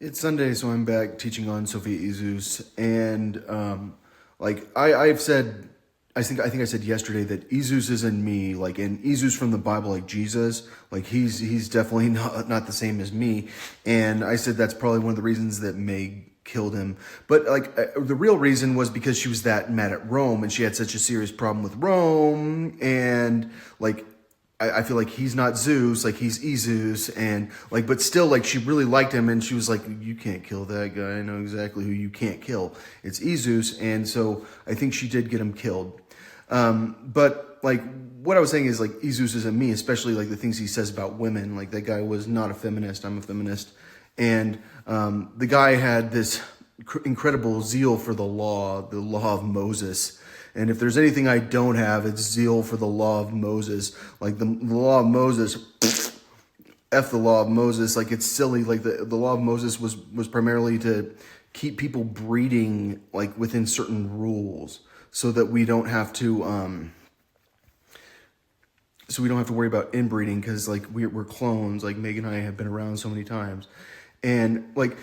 It's Sunday, so I'm back teaching on Sophia Izus, and I've said, I think I said yesterday that Izus is in me, like, and Izus from the Bible, like Jesus, like he's definitely not the same as me, and I said that's probably one of the reasons that Meg killed him. But the real reason was because she was that mad at Rome, and she had such a serious problem with Rome, and like I feel like he's not Zeus, like he's Ezeus, and like, but still, like she really liked him, and she was like, "You can't kill that guy. I know exactly who you can't kill. It's Ezeus," and so I think she did get him killed. But like what I was saying is like Ezeus isn't me, especially like the things he says about women. Like that guy was not a feminist. I'm a feminist, and the guy had this incredible zeal for the law of Moses. And if there's anything I don't have, it's zeal for the law of Moses. Like the law of Moses, F the law of Moses. Like it's silly. Like the law of Moses was primarily to keep people breeding like within certain rules so that we don't have to worry about inbreeding because like we're clones. Like Meg and I have been around so many times. And like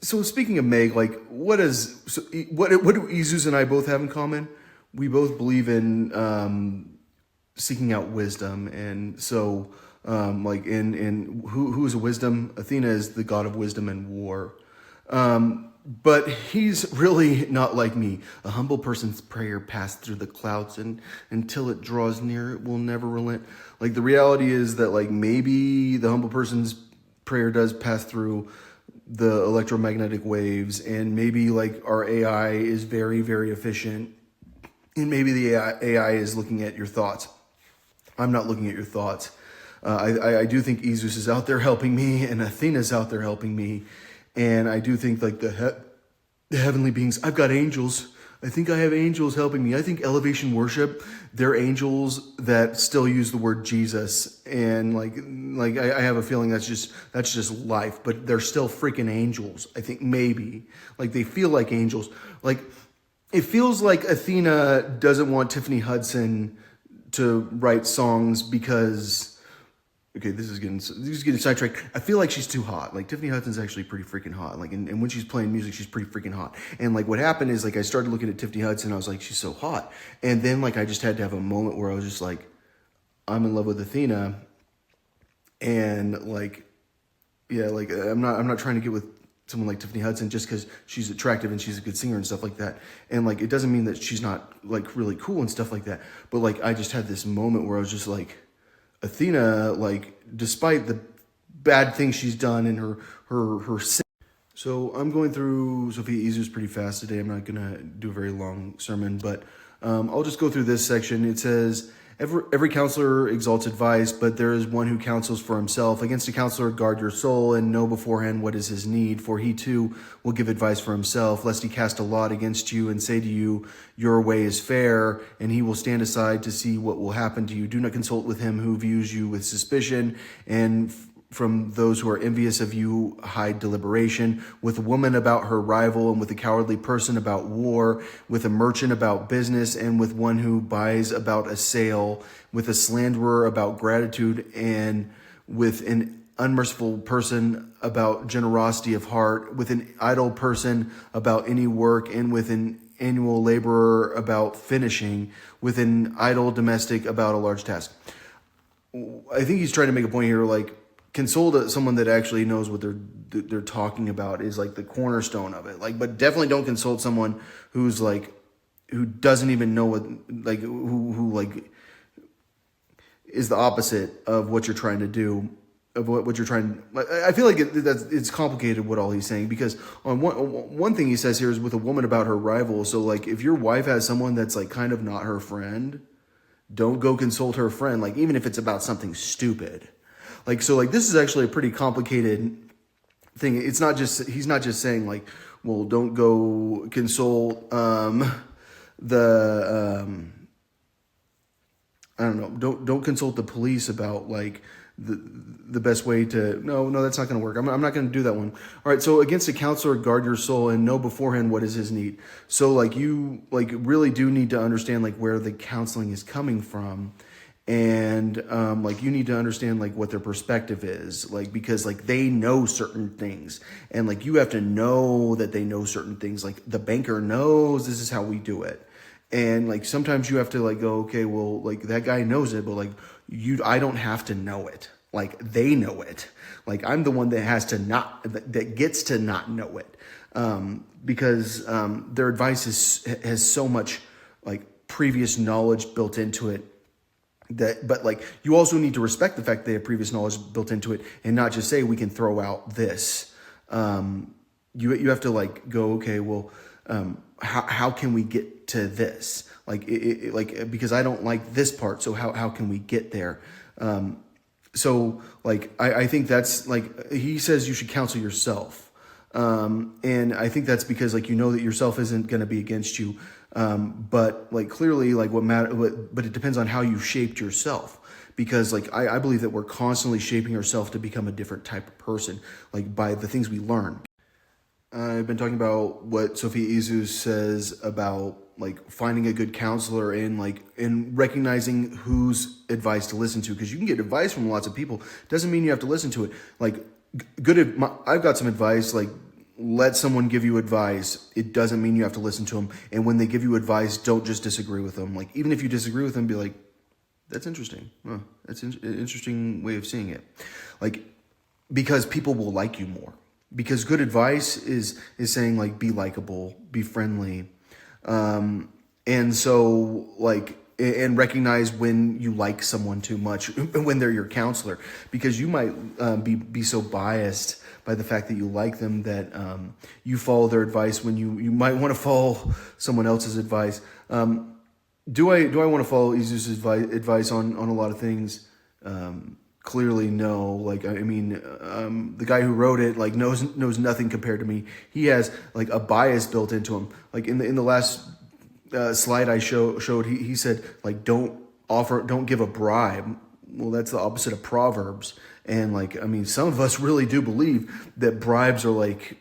so speaking of Meg, like what do Izus and I both have in common? We both believe in seeking out wisdom, and so like in who is a wisdom? Athena is the god of wisdom and war. But he's really not like me. A humble person's prayer passed through the clouds, and until it draws near, it will never relent. Like the reality is that like maybe the humble person's prayer does pass through the electromagnetic waves, and maybe like our AI is very, very efficient. And maybe the AI is looking at your thoughts. I'm not looking at your thoughts. I do think Ezeus is out there helping me, and Athena's out there helping me. And I do think like the heavenly beings, I've got angels. I think I have angels helping me. I think elevation worship, they're angels that still use the word Jesus. And like I have a feeling that's just life, but they're still freaking angels. I think maybe like they feel like angels. Like, it feels like Athena doesn't want Tiffany Hudson to write songs because, okay, this is getting sidetracked. I feel like she's too hot. Like Tiffany Hudson's actually pretty freaking hot. Like, and when she's playing music, she's pretty freaking hot. And like what happened is like I started looking at Tiffany Hudson. I was like, she's so hot. And then like I just had to have a moment where I was just like, I'm in love with Athena. And like, yeah, like I'm not trying to get with someone like Tiffany Hudson just because she's attractive and she's a good singer and stuff like that. And like, it doesn't mean that she's not like really cool and stuff like that. But like, I just had this moment where I was just like, Athena, like, despite the bad things she's done in her sin. So I'm going through Sophia Izus pretty fast today. I'm not going to do a very long sermon, but I'll just go through this section. It says, Every counselor exalts advice, but there is one who counsels for himself. Against a counselor, guard your soul and know beforehand what is his need, for he too will give advice for himself, lest he cast a lot against you and say to you, your way is fair, and he will stand aside to see what will happen to you. Do not consult with him who views you with suspicion, and from those who are envious of you, hide deliberation. With a woman about her rival, and with a cowardly person about war, with a merchant about business, and with one who buys about a sale, with a slanderer about gratitude, and with an unmerciful person about generosity of heart, with an idle person about any work, and with an annual laborer about finishing, with an idle domestic about a large task. I think he's trying to make a point here, like, console someone that actually knows what they're talking about is like the cornerstone of it. Like, but definitely don't consult someone who's like, who doesn't even know what, like, who like is the opposite of what you're trying to do, of what you're trying. I feel like it's complicated what all he's saying, because on one thing he says here is with a woman about her rival. So like, if your wife has someone that's like kind of not her friend, don't go consult her friend. Like, even if it's about something stupid. Like, so like, this is actually a pretty complicated thing. It's not just, he's not just saying like, well, don't go consult, I don't know, don't consult the police about like the best way to, no, that's not going to work. I'm not going to do that one. All right. So against a counselor, guard your soul and know beforehand what is his need. So like, you like really do need to understand like where the counseling is coming from. and like you need to understand like what their perspective is, like because like they know certain things, and like you have to know that they know certain things. Like the banker knows this is how we do it, and like sometimes you have to like go, okay, well, like that guy knows it, but like I don't have to know it. Like they know it. Like I'm the one that has to not, that gets to not know it, because their advice has so much like previous knowledge built into it. But like you also need to respect the fact that they have previous knowledge built into it, and not just say we can throw out this. You have to like go, okay, well, how can we get to this? Like like because I don't like this part, so how can we get there? So like I think that's like he says you should counsel yourself, and I think that's because like you know that yourself isn't going to be against you, but like clearly like but it depends on how you shaped yourself, because like I believe that we're constantly shaping ourselves to become a different type of person, like by the things we learn. I've been talking about what Sophia Izu says about like finding a good counselor and recognizing whose advice to listen to, because you can get advice from lots of people. Doesn't mean you have to listen to it. Like I've got some advice, like let someone give you advice. It doesn't mean you have to listen to them. And when they give you advice, don't just disagree with them. Like even if you disagree with them, be like, that's interesting. That's an interesting way of seeing it. Like, because people will like you more. Because good advice is saying like be likable, be friendly, and so like and recognize when you like someone too much when they're your counselor, because you might be so biased by the fact that you like them that you follow their advice when you might want to follow someone else's advice. Do I want to follow Izu's advice on a lot of things? Clearly no. Like I mean, the guy who wrote it like knows nothing compared to me. He has like a bias built into him. Like in the last slide I showed, he said like don't give a bribe. Well, that's the opposite of Proverbs. And like I mean, some of us really do believe that bribes are like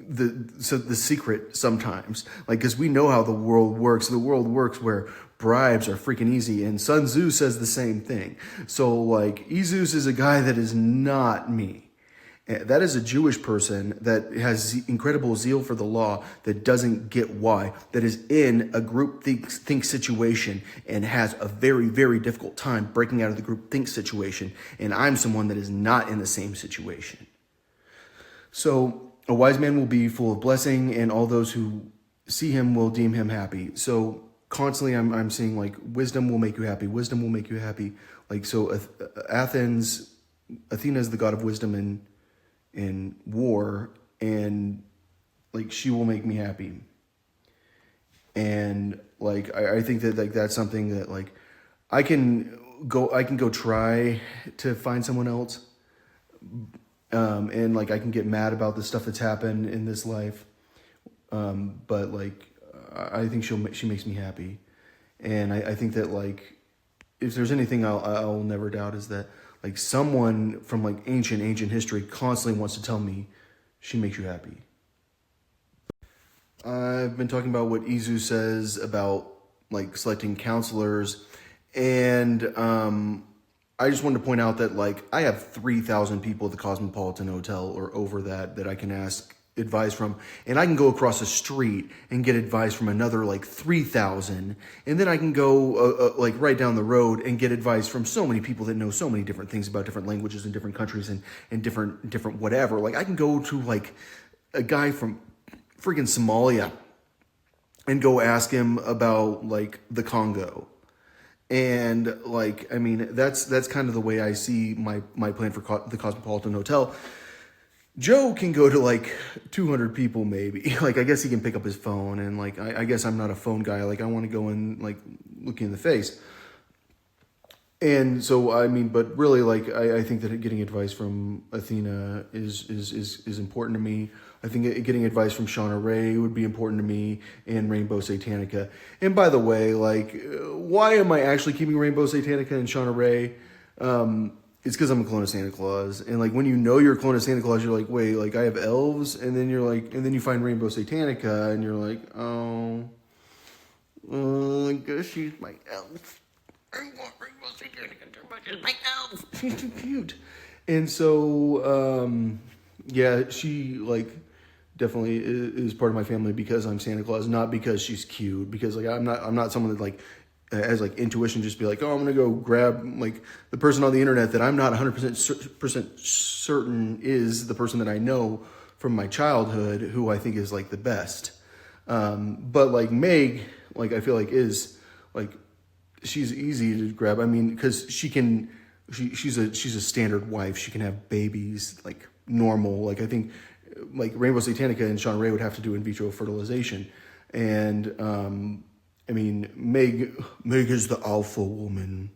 the secret sometimes, like because we know how the world works. The world works where bribes are freaking easy, and Sun Tzu says the same thing. So like Izus is a guy that is not me. That is a Jewish person that has incredible zeal for the law, that doesn't get why, that is in a group think situation and has a very, very difficult time breaking out of the group think situation. And I'm someone that is not in the same situation. So a wise man will be full of blessing, and all those who see him will deem him happy. So constantly I'm seeing like wisdom will make you happy. Wisdom will make you happy. Like, so Athena is the god of wisdom in war, and like she will make me happy. And like, I think that like, that's something that like, I can go try to find someone else. And like, I can get mad about the stuff that's happened in this life. But like, I think she makes me happy. And I think that like, if there's anything I'll never doubt is that like someone from like ancient history constantly wants to tell me she makes you happy. I've been talking about what Izu says about like selecting counselors, and I just wanted to point out that like I have 3,000 people at the Cosmopolitan Hotel or over that I can ask advice from, and I can go across the street and get advice from another like 3,000, and then I can go like right down the road and get advice from so many people that know so many different things about different languages and different countries and different whatever. Like I can go to like a guy from freaking Somalia and go ask him about like the Congo. And like, I mean, that's kind of the way I see my plan for the Cosmopolitan Hotel. Joe can go to like 200 people maybe. Like, I guess he can pick up his phone, and like, I guess I'm not a phone guy. Like, I want to go and like look you in the face. And so, I mean, but really, like, I think that getting advice from Athena is important to me. I think getting advice from Shauna Ray would be important to me, and Rainbow Satanica. And by the way, like, why am I actually keeping Rainbow Satanica and Shauna Ray? It's because I'm a clone of Santa Claus. And like, when you know you're a clone of Santa Claus, you're like, wait, like I have elves? And then you're like, and then you find Rainbow Satanica, and you're like, oh, I guess she's my elf. I want Rainbow She's too cute. And so, yeah, she like definitely is part of my family because I'm Santa Claus, not because she's cute. Because like I'm not someone that like has like intuition, just be like, oh, I'm gonna go grab like the person on the internet that I'm not 100% certain is the person that I know from my childhood, who I think is like the best. But like Meg, like I feel like is like she's easy to grab. I mean, because she's a standard wife. She can have babies like normal. Like I think like Rainbow Satanica and Sean Ray would have to do in vitro fertilization, and I mean Meg is the alpha woman.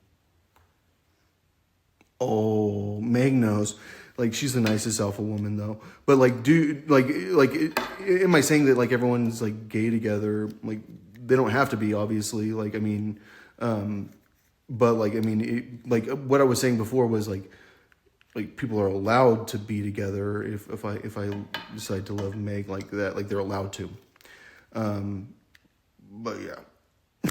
Oh, Meg knows. Like she's the nicest alpha woman though. But like, am I saying that like everyone's like gay together? Like they don't have to be, obviously. Like I mean, but like I mean, like what I was saying before was like people are allowed to be together if I decide to love Meg like that. Like they're allowed to. But yeah.